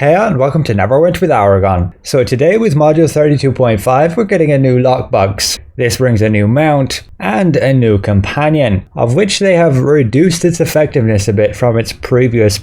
Hey and welcome to Neverwinter with Aragon. So today with module 32.5 we're getting a new lockbox. This brings a new mount and a new companion, of which they have reduced its effectiveness a bit from its previous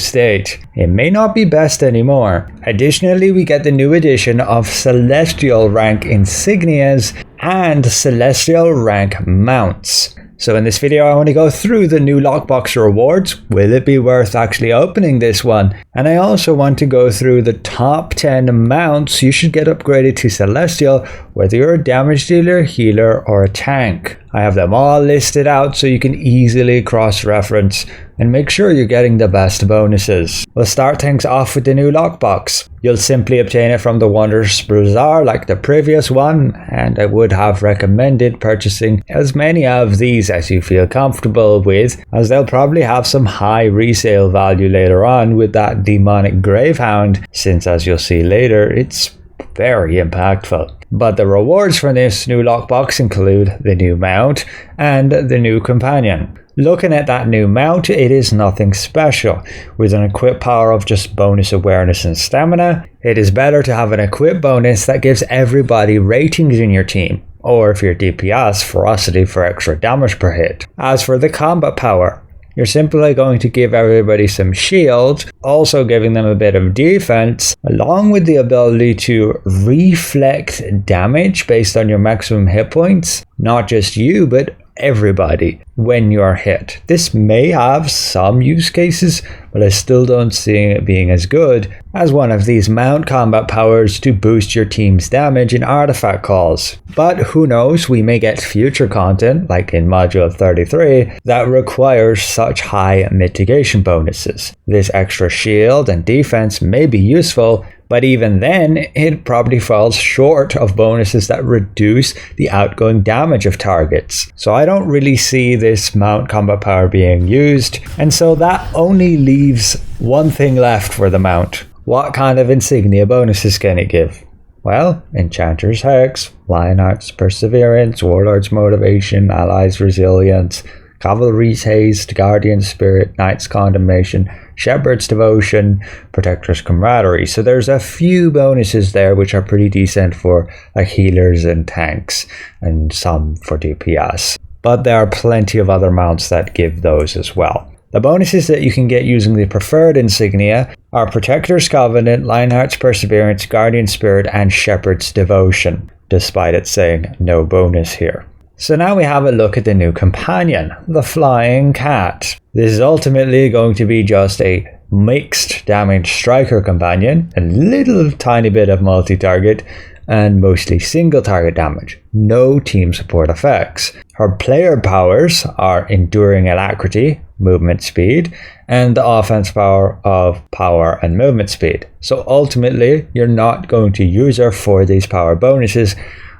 state. It may not be best anymore. Additionally, we get the new addition of Celestial rank Insignias and Celestial rank mounts. So in this video I want to go through the new lockbox rewards. Will it be worth actually opening this one? And I also want to go through the top 10 mounts you should get upgraded to Celestial, whether you're a damage dealer, healer or a tank. I have them all listed out so you can easily cross-reference and make sure you're getting the best bonuses. We'll start things off with the new lockbox. You'll simply obtain it from the Wondrous Bazaar like the previous one, and I would have recommended purchasing as many of these as you feel comfortable with, as they'll probably have some high resale value later on with that demonic gravehound, since as you'll see later it's very impactful. But the rewards from this new lockbox include the new mount and the new companion. Looking at that new mount, it is nothing special. With an equip power of just bonus awareness and stamina, it is better to have an equip bonus that gives everybody ratings in your team, or if you're DPS, ferocity for extra damage per hit. As for the combat power, you're simply going to give everybody some shield, also giving them a bit of defense, along with the ability to reflect damage based on your maximum hit points. Not just you, but everybody when you are hit. This may have some use cases, but I still don't see it being as good as one of these mount combat powers to boost your team's damage in artifact calls. But who knows, we may get future content, like in module 33, that requires such high mitigation bonuses. This extra shield and defense may be useful, but even then, it probably falls short of bonuses that reduce the outgoing damage of targets. So I don't really see this mount combat power being used, and so that only leaves one thing left for the mount. What kind of insignia bonuses can it give? Well, Enchanter's Hex, Lionheart's Perseverance, Warlord's Motivation, Allies' Resilience, Cavalry's Haste, Guardian's Spirit, Knight's Condemnation, Shepherd's Devotion, Protector's Camaraderie. So there's a few bonuses there which are pretty decent for like healers and tanks, and some for DPS. But there are plenty of other mounts that give those as well. The bonuses that you can get using the preferred insignia are Protector's Covenant, Lionheart's Perseverance, Guardian's Spirit, and Shepherd's Devotion, despite it saying no bonus here. So now we have a look at the new companion, the Flying Cat. This is ultimately going to be just a mixed damage striker companion, a little tiny bit of multi-target, and mostly single target damage. No team support effects. Her player powers are Enduring Alacrity, movement speed, and the offense power of power and movement speed. So ultimately, you're not going to use her for these power bonuses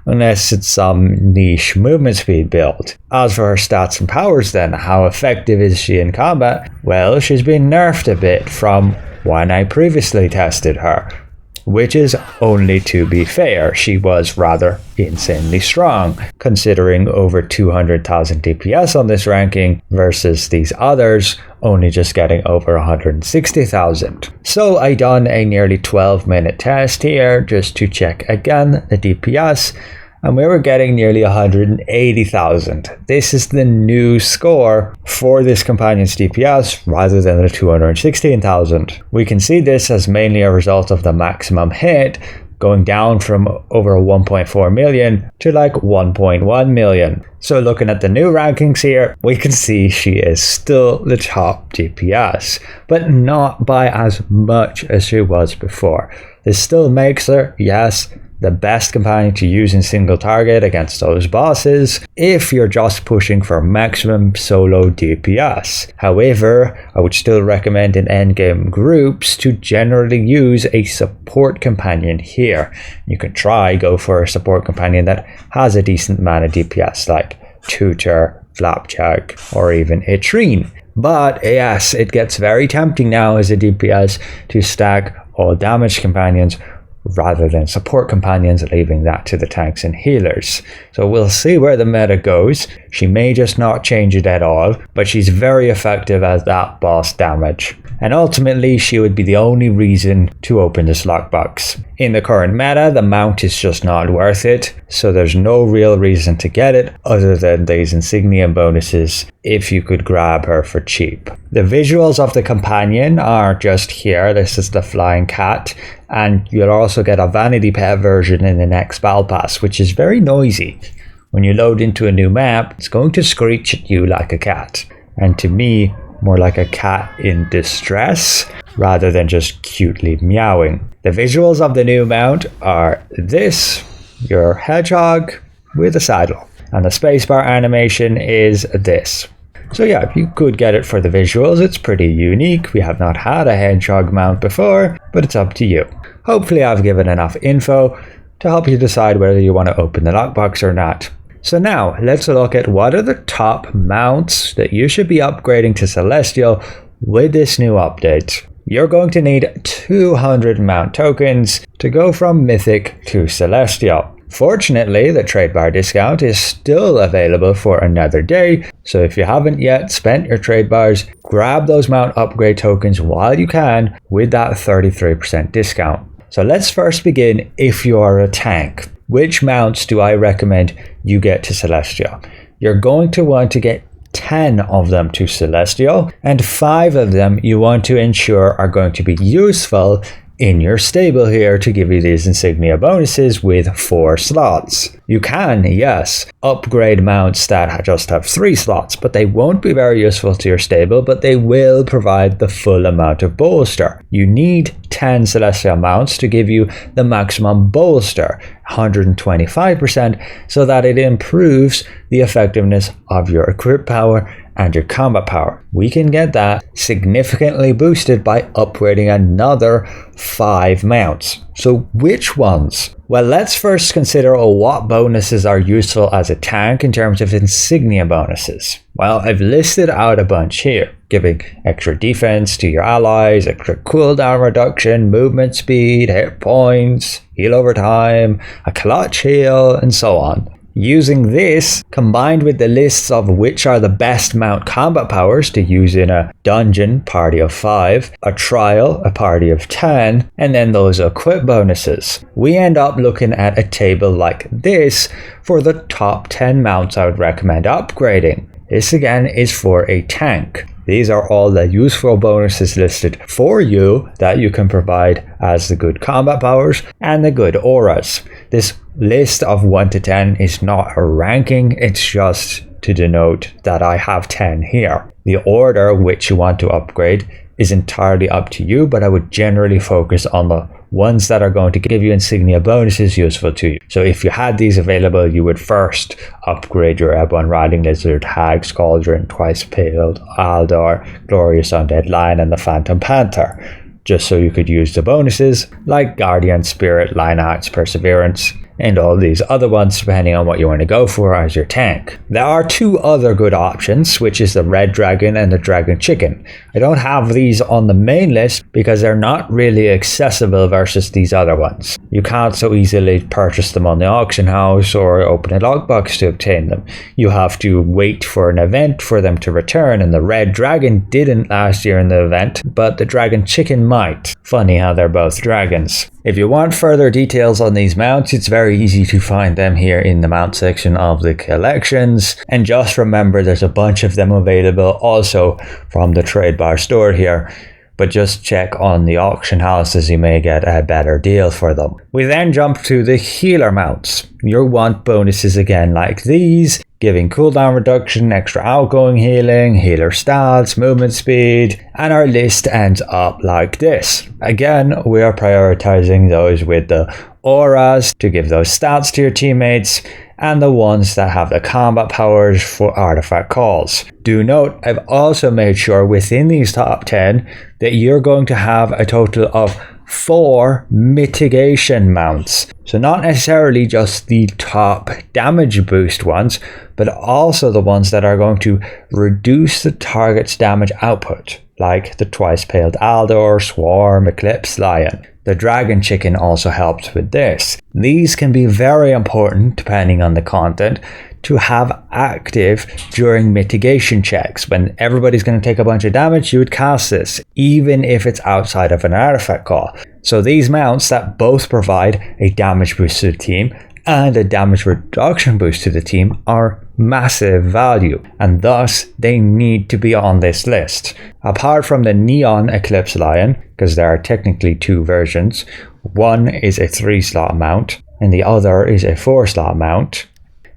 unless it's some niche movement speed build. As for her stats and powers then, how effective is she in combat? Well, she's been nerfed a bit from when I previously tested her, which is only to be fair. She was rather insanely strong, considering over 200,000 DPS on this ranking versus these others only just getting over 160,000. So I done a nearly 12-minute test here just to check again the DPS, and we were getting nearly 180,000. This is the new score for this companion's DPS rather than the 216,000. We can see this as mainly a result of the maximum hit going down from over 1.4 million to like 1.1 million. So looking at the new rankings here, we can see she is still the top DPS, but not by as much as she was before. This still makes her, yes, the best companion to use in single target against those bosses if you're just pushing for maximum solo DPS. However, I would still recommend in endgame groups to generally use a support companion here. You can go for a support companion that has a decent amount of DPS like Tutor, Flapjack, or even Itrine. But yes, it gets very tempting now as a DPS to stack all damage companions rather than support companions, leaving that to the tanks and healers. So we'll see where the meta goes. She may just not change it at all, but she's very effective as that boss damage. And ultimately, she would be the only reason to open this lockbox. In the current meta, the mount is just not worth it, so there's no real reason to get it other than these insignia bonuses if you could grab her for cheap. The visuals of the companion are just here. This is the flying cat, and you'll also get a vanity pet version in the next battle pass, which is very noisy. When you load into a new map, it's going to screech at you like a cat, and to me, more like a cat in distress rather than just cutely meowing. The visuals of the new mount are this, your hedgehog with a saddle, and the spacebar animation is this. So yeah, you could get it for the visuals. It's pretty unique. We have not had a hedgehog mount before, but it's up to you. Hopefully I've given enough info to help you decide whether you want to open the lockbox or not. So now, let's look at what are the top mounts that you should be upgrading to Celestial with this new update. You're going to need 200 mount tokens to go from Mythic to Celestial. Fortunately, the trade bar discount is still available for another day, so if you haven't yet spent your trade bars, grab those mount upgrade tokens while you can with that 33% discount. So let's first begin if you are a tank. Which mounts do I recommend you get to Celestial? You're going to want to get 10 of them to Celestial, and 5 of them you want to ensure are going to be useful in your stable here to give you these insignia bonuses with 4 slots. You can, yes, upgrade mounts that just have 3 slots, but they won't be very useful to your stable, but they will provide the full amount of bolster. You need 10 Celestial mounts to give you the maximum bolster, 125%, so that it improves the effectiveness of your equip power and your combat power. We can get that significantly boosted by upgrading another 5 mounts. So which ones? Well, let's first consider what bonuses are useful as a tank in terms of insignia bonuses. Well, I've listed out a bunch here, giving extra defense to your allies, extra cooldown reduction, movement speed, hit points, heal over time, a clutch heal, and so on. Using this, combined with the lists of which are the best mount combat powers to use in a dungeon party of 5, a trial a party of 10, and then those equip bonuses, we end up looking at a table like this for the top 10 mounts I would recommend upgrading. This again is for a tank. These are all the useful bonuses listed for you that you can provide as the good combat powers and the good auras. This list of 1 to 10 is not a ranking, it's just to denote that I have 10 here. The order which you want to upgrade is entirely up to you, but I would generally focus on the ones that are going to give you insignia bonuses useful to you. So if you had these available, you would first upgrade your Ebon Riding Lizard, Hag's Cauldron, Twice Paled, Aldor, Glorious Undead Lion, and the Phantom Panther, just so you could use the bonuses like Guardian Spirit, Lionheart's Perseverance, and all these other ones depending on what you want to go for as your tank. There are 2 other good options, which is the Red Dragon and the Dragon Chicken. I don't have these on the main list because they're not really accessible versus these other ones. You can't so easily purchase them on the auction house or open a lockbox to obtain them. You have to wait for an event for them to return, and the Red Dragon didn't last year in the event, but the Dragon Chicken might. Funny how they're both dragons. If you want further details on these mounts, it's very easy to find them here in the mount section of the collections. And just remember, there's a bunch of them available also from the trade bar store here. But just check on the auction houses, you may get a better deal for them. We then jump to the healer mounts. You'll want bonuses again like these, giving cooldown reduction, extra outgoing healing, healer stats, movement speed, and our list ends up like this. Again, we are prioritizing those with the auras to give those stats to your teammates, and the ones that have the combat powers for artifact calls. Do note, I've also made sure within these top 10 that you're going to have a total of 4 mitigation mounts. So not necessarily just the top damage boost ones, but also the ones that are going to reduce the target's damage output. like the twice-paled Aldor, Swarm, Eclipse Lion. The Dragon Chicken also helps with this. These can be very important, depending on the content, to have active during mitigation checks. When everybody's going to take a bunch of damage, you would cast this, even if it's outside of an artifact call. So these mounts that both provide a damage boost to the team and a damage reduction boost to the team are massive value, and thus they need to be on this list. Apart from the Neon Eclipse Lion, because there are technically two versions, one is a 3-slot mount and the other is a 4-slot mount,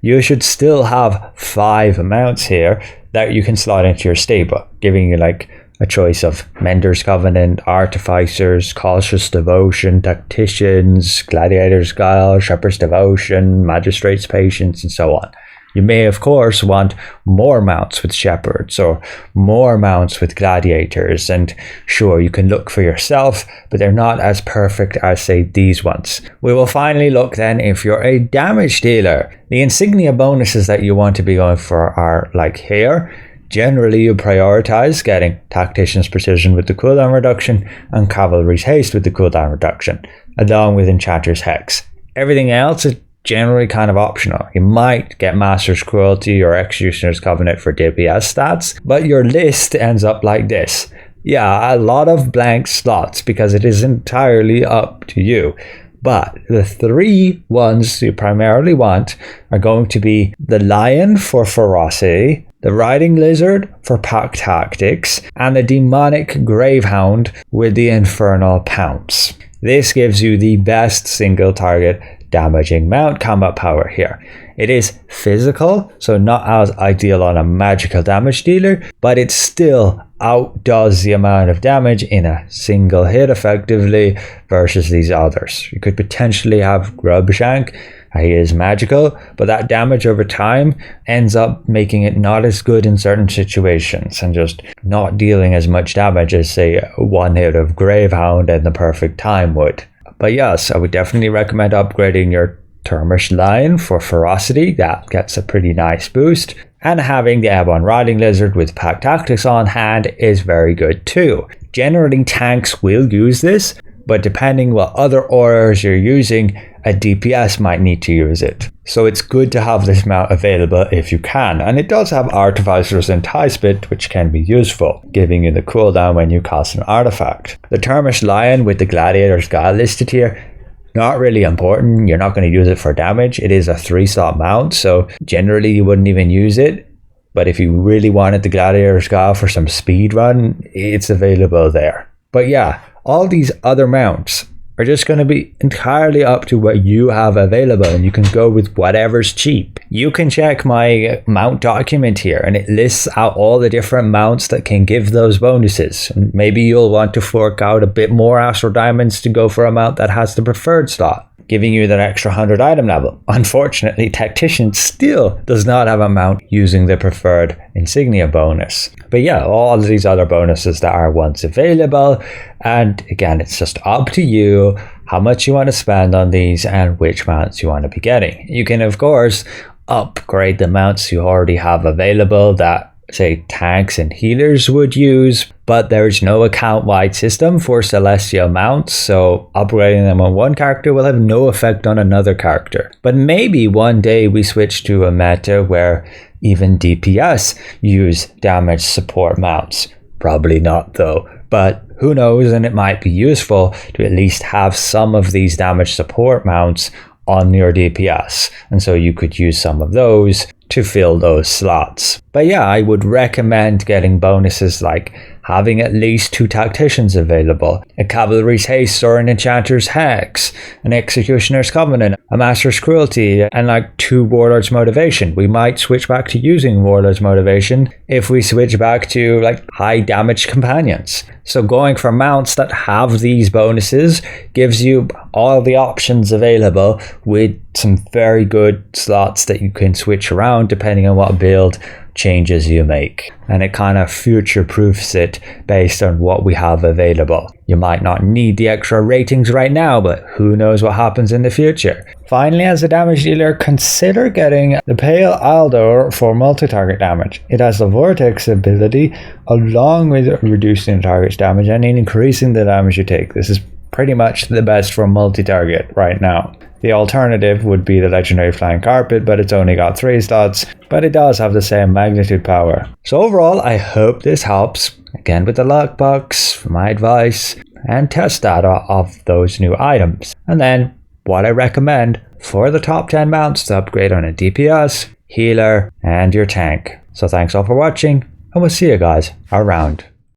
you should still have 5 mounts here that you can slot into your stable, giving you like a choice of Mentor's Covenant, Artificers, Cautious Devotion, Tacticians, Gladiator's Guile, Shepherd's Devotion, Magistrate's Patience, and so on. You may of course want more mounts with Shepherds or more mounts with Gladiators, and sure, you can look for yourself, but they're not as perfect as say these ones. We will finally look then if you're a damage dealer. The insignia bonuses that you want to be going for are like here. Generally you prioritize getting Tactician's Precision with the cooldown reduction and Cavalry's Haste with the cooldown reduction, along with Enchanter's Hex. Everything else is generally kind of optional. You might get Master's Cruelty or Executioner's Covenant for DPS stats, but your list ends up like this. Yeah, a lot of blank slots because it is entirely up to you. But the 3 ones you primarily want are going to be the Lion for Ferocity, the Riding Lizard for Pack Tactics, and the Demonic Gravehound with the Infernal Pounce. This gives you the best single target damaging mount combat power here. It is physical, so not as ideal on a magical damage dealer, but it still outdoes the amount of damage in a single hit effectively versus these others. You could potentially have Grubshank. He is magical, but that damage over time ends up making it not as good in certain situations and just not dealing as much damage as say one hit of Gravehound and the Perfect Time would. But yes, I would definitely recommend upgrading your Termish Lion for Ferocity. That gets a pretty nice boost. And having the Ebon Riding Lizard with Pack Tactics on hand is very good too. Generally tanks will use this, but depending what other auras you're using, a DPS might need to use it. So it's good to have this mount available if you can, and it does have Artificers and Tie Spit, which can be useful, giving you the cooldown when you cast an artifact. The Termish Lion with the Gladiator's Guile listed here, not really important. You're not going to use it for damage. It is a 3-slot mount, so generally you wouldn't even use it. But if you really wanted the Gladiator's Guile for some speed run, it's available there. But yeah, all these other mounts are just going to be entirely up to what you have available, and you can go with whatever's cheap. You can check my mount document here and it lists out all the different mounts that can give those bonuses. And maybe you'll want to fork out a bit more Astral Diamonds to go for a mount that has the preferred slot, giving you that extra 100 item level. Unfortunately, Tactician still does not have a mount using the preferred insignia bonus. But yeah, all of these other bonuses that are once available, and again, it's just up to you how much you want to spend on these and which mounts you want to be getting. You can of course upgrade the mounts you already have available that say tanks and healers would use, but there's no account-wide system for Celestial Mounts, so upgrading them on one character will have no effect on another character. But maybe one day we switch to a meta where even DPS use damage support mounts. Probably not though, but who knows, and it might be useful to at least have some of these damage support mounts on your DPS, and so you could use some of those to fill those slots. But yeah, I would recommend getting bonuses like having at least 2 Tacticians available, a Cavalry's Haste or an Enchanter's Hex, an Executioner's Covenant, a Master's Cruelty, and like 2 Warlord's Motivation. We might switch back to using Warlord's Motivation if we switch back to like high damage companions. So going for mounts that have these bonuses gives you all the options available with some very good slots that you can switch around depending on what build changes you make, and it kind of future proofs it based on what we have available. You might not need the extra ratings right now, but who knows what happens in the future. Finally, as a damage dealer, consider getting the Pale Aldor for multi-target damage. It has the Vortex ability along with reducing the target's damage and increasing the damage you take. This is pretty much the best for multi-target right now. The alternative would be the legendary Flying Carpet, but it's only got 3 slots, but it does have the same magnitude power. So overall, I hope this helps. Again, with the Lockbox, my advice, and test data of those new items. And then, what I recommend for the top 10 mounts to upgrade on a DPS, healer, and your tank. So thanks all for watching, and we'll see you guys around.